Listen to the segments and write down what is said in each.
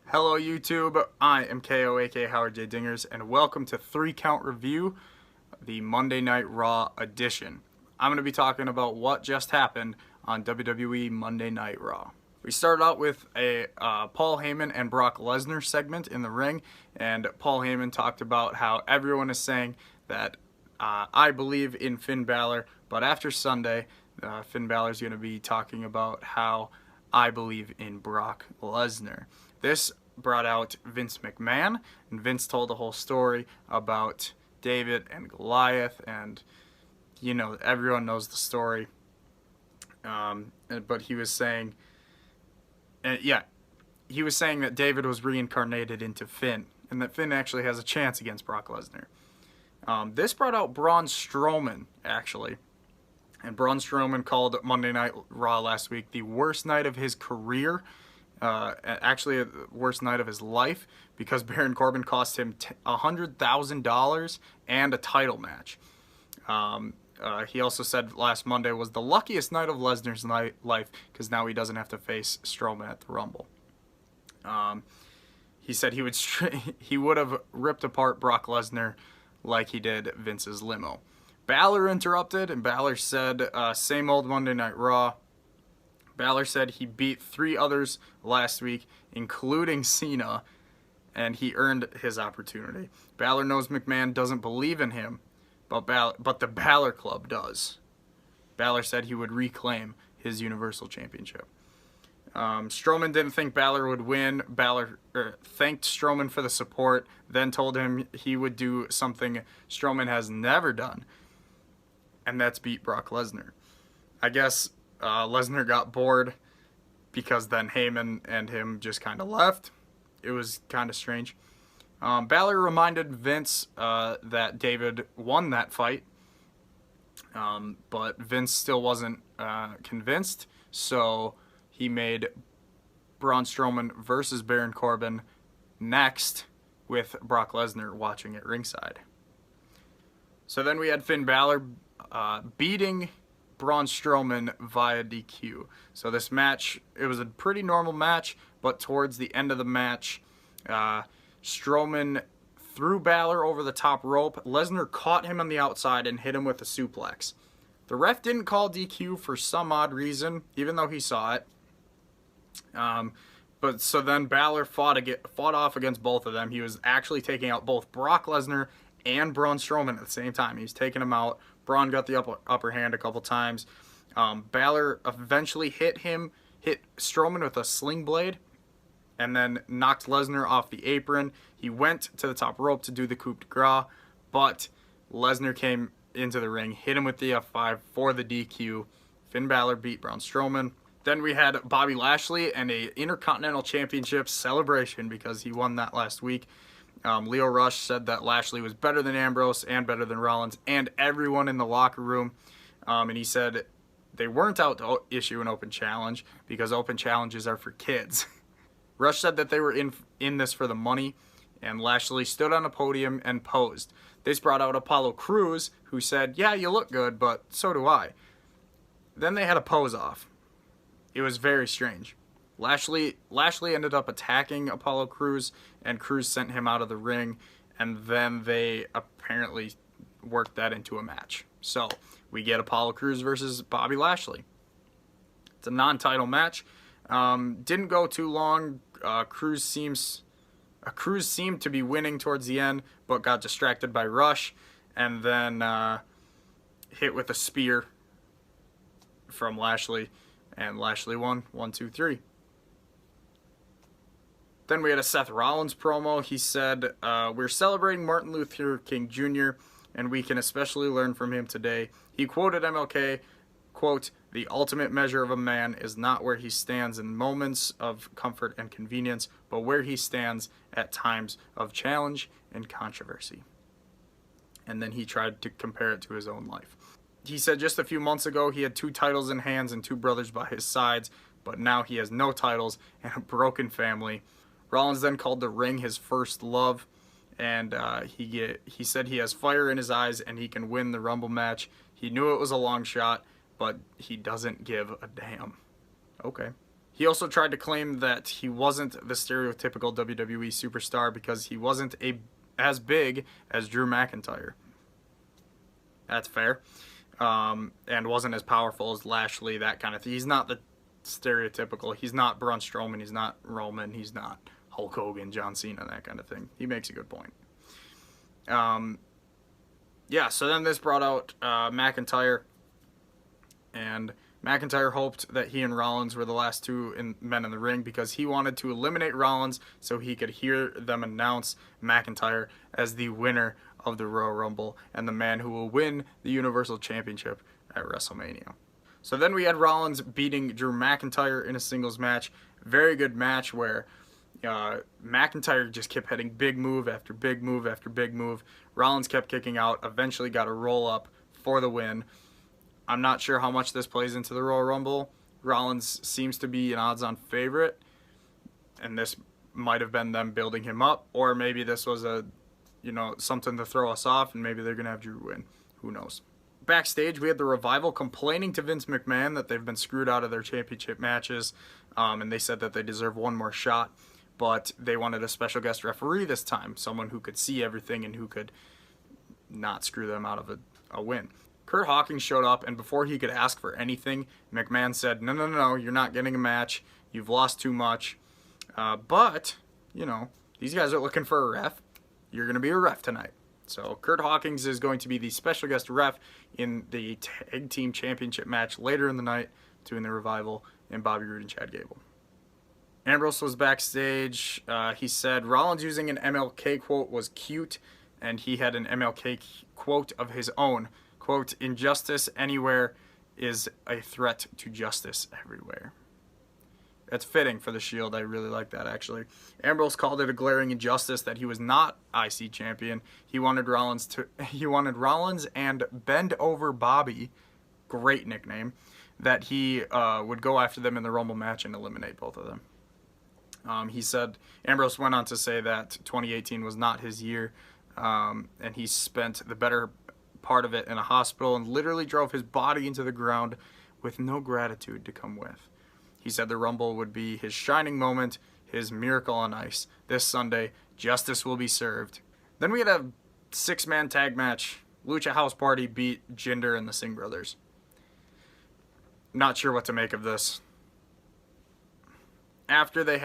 Hello YouTube, I am KO aka Howard J. Dingers, and welcome to 3 Count Review, the Monday Night Raw edition. I'm going to be talking about what just happened on WWE Monday Night Raw. We started out with a Paul Heyman and Brock Lesnar segment in the ring, and Paul Heyman talked about how everyone is saying that I believe in Finn Balor, but after Sunday, Finn Balor is going to be talking about how I believe in Brock Lesnar. This brought out Vince McMahon, and Vince told the whole story about David and Goliath, and you know, everyone knows the story. But he was saying, he was saying that David was reincarnated into Finn, and that Finn actually has a chance against Brock Lesnar. This brought out Braun Strowman, actually. And Braun Strowman called Monday Night Raw last week the worst night of his career. Actually, the worst night of his life, because Baron Corbin cost him $100,000 and a title match. He also said last Monday was the luckiest night of Lesnar's life, because now he doesn't have to face Strowman at the Rumble. He said he would have ripped apart Brock Lesnar like he did Vince's limo. Balor interrupted, and Balor said, same old Monday Night Raw. Balor said he beat 3 others last week, including Cena, and he earned his opportunity. Balor knows McMahon doesn't believe in him, but the Balor Club does. Balor said he would reclaim his Universal Championship. Strowman didn't think Balor would win. Balor thanked Strowman for the support, then told him he would do something Strowman has never done, and that's beat Brock Lesnar. I guess Lesnar got bored, because then Heyman and him just kind of left. It was kind of strange. Balor reminded Vince that David won that fight, but Vince still wasn't convinced, so he made Braun Strowman versus Baron Corbin next, with Brock Lesnar watching at ringside. So then we had Finn Balor beating Braun Strowman via DQ. So this match, it was a pretty normal match, but towards the end of the match, Strowman threw Balor over the top rope. Lesnar caught him on the outside and hit him with a suplex. The ref didn't call DQ for some odd reason, even though he saw it. But so then Balor fought off against both of them. He was actually taking out both Brock Lesnar and Braun Strowman at the same time. He was taking them out. Braun got the upper hand a couple times. Balor eventually hit Strowman with a sling blade, and then knocked Lesnar off the apron. He went to the top rope to do the coup de grace, but Lesnar came into the ring, hit him with the F5 for the DQ. Finn Balor beat Braun Strowman. Then we had Bobby Lashley and a Intercontinental Championship celebration, because he won that last week. Leo Rush said that Lashley was better than Ambrose and better than Rollins and everyone in the locker room. And he said they weren't out to issue an open challenge, because open challenges are for kids. Rush said that they were in this for the money, and Lashley stood on a podium and posed. This brought out Apollo Crews, who said, yeah, you look good, but so do I. Then they had a pose off. It was very strange. Lashley ended up attacking Apollo Crews, and Crews sent him out of the ring, and then they apparently worked that into a match. So we get Apollo Crews versus Bobby Lashley. It's a non-title match. Didn't go too long. Crews seemed to be winning towards the end, but got distracted by Rush, and then hit with a spear from Lashley, and Lashley won 1, 2, 3. Then we had a Seth Rollins promo. He said, we're celebrating Martin Luther King Jr., and we can especially learn from him today. He quoted MLK, quote, the ultimate measure of a man is not where he stands in moments of comfort and convenience, but where he stands at times of challenge and controversy. And then he tried to compare it to his own life. He said just a few months ago he had 2 titles in hands and 2 brothers by his sides, but now he has no titles and a broken family. Rollins then called the ring his first love, and he said he has fire in his eyes and he can win the Rumble match. He knew it was a long shot, but he doesn't give a damn. Okay. He also tried to claim that he wasn't the stereotypical WWE superstar because he wasn't as big as Drew McIntyre. That's fair. And wasn't as powerful as Lashley, that kind of thing. He's not the stereotypical. He's not Braun Strowman. He's not Roman. He's not Hulk Hogan, John Cena, that kind of thing. He makes a good point. Yeah, so then this brought out McIntyre, and McIntyre hoped that he and Rollins were the last two men in the ring because he wanted to eliminate Rollins so he could hear them announce McIntyre as the winner of the Royal Rumble and the man who will win the Universal Championship at WrestleMania. So then we had Rollins beating Drew McIntyre in a singles match. Very good match where McIntyre just kept hitting big move after big move after big move. Rollins kept kicking out, eventually got a roll up for the win. I'm not sure how much this plays into the Royal Rumble. Rollins seems to be an odds-on favorite, and this might have been them building him up, or maybe this was something to throw us off, and maybe they're going to have Drew win. Who knows? Backstage, we had the Revival complaining to Vince McMahon that they've been screwed out of their championship matches, and they said that they deserve one more shot, but they wanted a special guest referee this time, someone who could see everything and who could not screw them out of a win. Curt Hawkins showed up, and before he could ask for anything, McMahon said, no, you're not getting a match. You've lost too much. But, these guys are looking for a ref. You're going to be a ref tonight. So Curt Hawkins is going to be the special guest ref in the Tag Team Championship match later in the night between the Revival and Bobby Roode and Chad Gable. Ambrose was backstage. He said Rollins using an MLK quote was cute, and he had an MLK quote of his own. Quote, "Injustice anywhere is a threat to justice everywhere." That's fitting for the Shield. I really like that, actually. Ambrose called it a glaring injustice that he was not IC champion. He wanted Rollins and Bend Over Bobby, great nickname, that he would go after them in the Rumble match and eliminate both of them. He said, Ambrose went on to say that 2018 was not his year, and he spent the better part of it in a hospital and literally drove his body into the ground with no gratitude to come with. He said the Rumble would be his shining moment, his miracle on ice. This Sunday, justice will be served. Then we had a 6-man tag match. Lucha House Party beat Jinder and the Singh Brothers. Not sure what to make of this. After they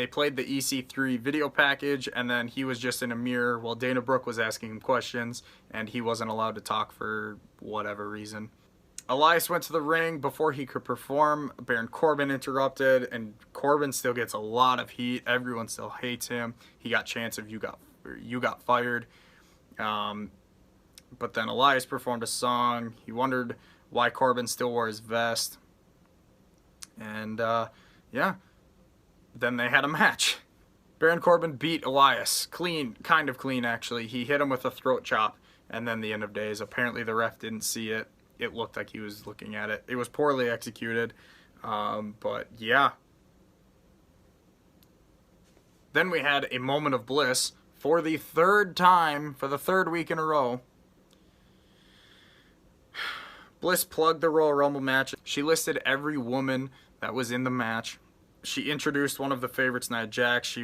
played the EC3 video package, and then he was just in a mirror while Dana Brooke was asking him questions, and he wasn't allowed to talk for whatever reason. Elias went to the ring before he could perform. Baron Corbin interrupted, and Corbin still gets a lot of heat. Everyone still hates him. He got chants of you got fired. But then Elias performed a song. He wondered why Corbin still wore his vest. And yeah. Then they had a match. Baron Corbin beat Elias. Clean, kind of clean actually. He hit him with a throat chop, and then the end of days. Apparently the ref didn't see it. It looked like he was looking at it. It was poorly executed, but yeah. Then we had a moment of bliss for the third time, for the third week in a row. Bliss plugged the Royal Rumble match. She listed every woman that was in the match. She introduced one of the favorites, Nia Jax.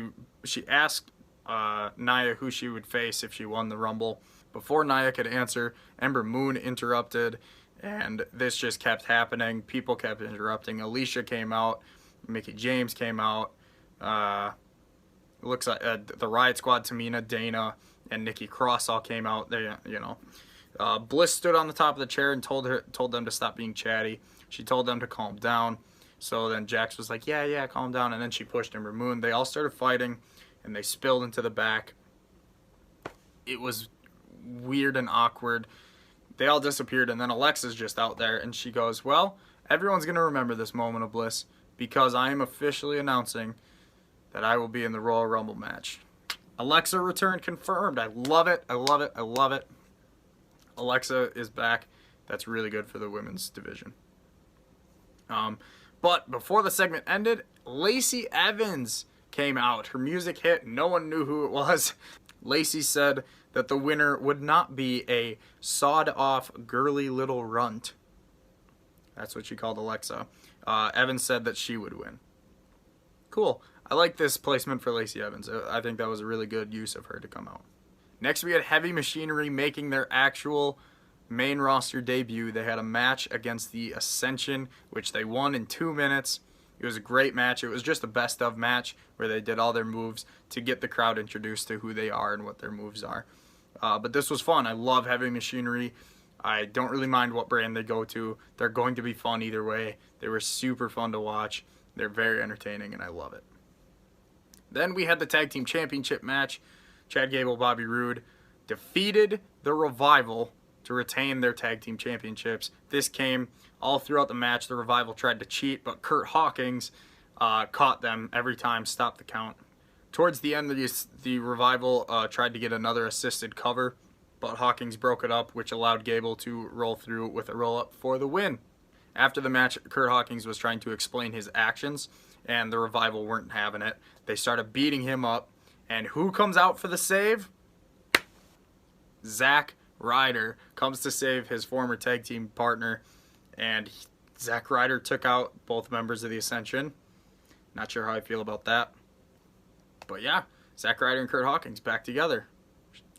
She asked Nia who she would face if she won the Rumble. Before Nia could answer, Ember Moon interrupted, and this just kept happening. People kept interrupting. Alicia came out. Mickie James came out. It looks like the Riot Squad, Tamina, Dana, and Nikki Cross all came out. Bliss stood on the top of the chair and told them to stop being chatty. She told them to calm down. So then Jax was like, yeah, calm down. And then she pushed Ember Moon. They all started fighting, and they spilled into the back. It was weird and awkward. They all disappeared, and then Alexa's just out there, and she goes, well, everyone's going to remember this moment of bliss because I am officially announcing that I will be in the Royal Rumble match. Alexa return confirmed. I love it. I love it. I love it. Alexa is back. That's really good for the women's division. But before the segment ended, Lacey Evans came out. Her music hit. No one knew who it was. Lacey said that the winner would not be a sawed-off girly little runt. That's what she called Alexa. Evans said that she would win. Cool. I like this placement for Lacey Evans. I think that was a really good use of her to come out. Next, we had Heavy Machinery making their actual main roster debut. They had a match against the Ascension, which they won in 2 minutes. It was a great match. It was just a best of match where they did all their moves to get the crowd introduced to who they are and what their moves are. But this was fun. I love Heavy Machinery. I don't really mind what brand they go to. They're going to be fun either way. They were super fun to watch. They're very entertaining, and I love it. Then we had the Tag Team Championship match. Chad Gable, Bobby Roode defeated the Revival to retain their Tag Team Championships. This came all throughout the match. The Revival tried to cheat, but Curt Hawkins caught them every time, stopped the count. Towards the end, the Revival tried to get another assisted cover, but Hawkins broke it up, which allowed Gable to roll through with a roll-up for the win. After the match, Curt Hawkins was trying to explain his actions, and the Revival weren't having it. They started beating him up, and who comes out for the save? Zack Ryder comes to save his former tag team partner, and Zack Ryder took out both members of the Ascension. Not sure how I feel about that. But yeah, Zack Ryder and Curt Hawkins back together.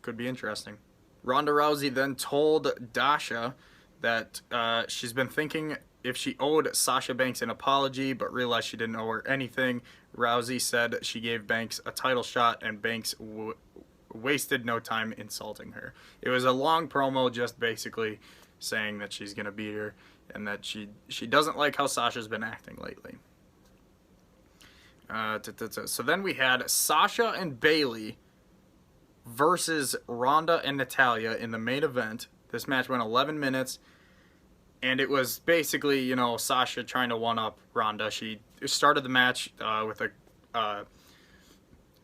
Could be interesting. Ronda Rousey then told Dasha that she's been thinking if she owed Sasha Banks an apology, but realized she didn't owe her anything. Rousey said she gave Banks a title shot, and Banks wasted no time insulting her. It was a long promo just basically saying that she's going to beat her and that she doesn't like how Sasha's been acting lately. So then we had Sasha and Bayley versus Ronda and Natalya in the main event. This match went 11 minutes, and it was basically, you know, Sasha trying to one-up Ronda. She started the match with a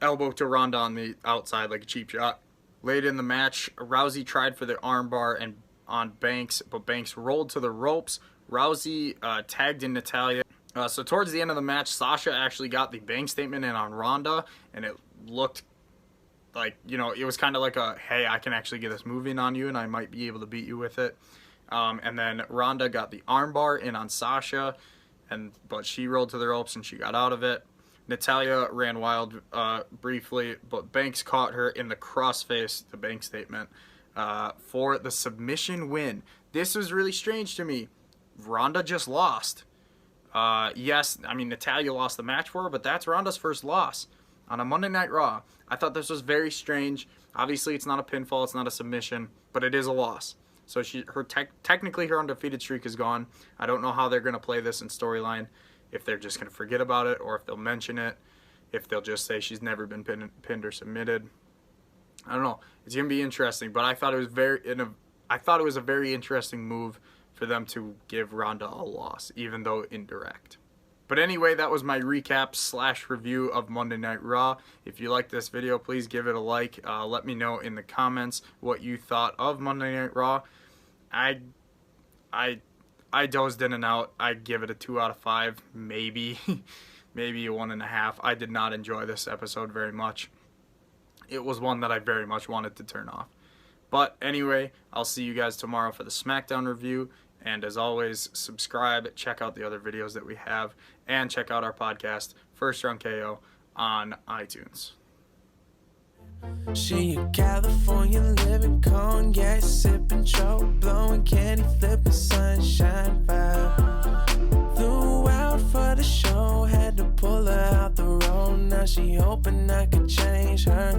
elbow to Ronda on the outside like a cheap shot. Late in the match, Rousey tried for the armbar and on Banks, but Banks rolled to the ropes. Rousey tagged in Natalya. So towards the end of the match, Sasha actually got the bank statement in on Ronda, and it looked like, you know, it was kind of like a, hey, I can actually get this move in on you, and I might be able to beat you with it. And then Ronda got the armbar in on Sasha, but she rolled to the ropes and she got out of it. Natalya ran wild briefly, but Banks caught her in the crossface, the bank statement, for the submission win. This was really strange to me. Ronda just lost. Yes, I mean, Natalya lost the match for her, but that's Ronda's first loss on a Monday Night Raw. I thought this was very strange. Obviously, it's not a pinfall, it's not a submission, but it is a loss. So technically her undefeated streak is gone. I don't know how they're going to play this in storyline, if they're just going to forget about it, or if they'll mention it, if they'll just say she's never been pinned or submitted. I don't know. It's going to be interesting, but I thought it was a very interesting move for them to give Ronda a loss, even though indirect. But anyway, that was my recap / review of Monday Night Raw. If you like this video, please give it a like. Let me know in the comments what you thought of Monday Night Raw. I dozed in and out. I'd give it a 2 out of 5, maybe, maybe a 1.5. I did not enjoy this episode very much. It was one that I very much wanted to turn off. But anyway, I'll see you guys tomorrow for the SmackDown review. And as always, subscribe, check out the other videos that we have, and check out our podcast, First Round KO, on iTunes. She a California living, cognac sipping, choke blowing, candy flipping, sunshine vibe. Flew out for the show, had to pull her out the road. Now she hoping I could change her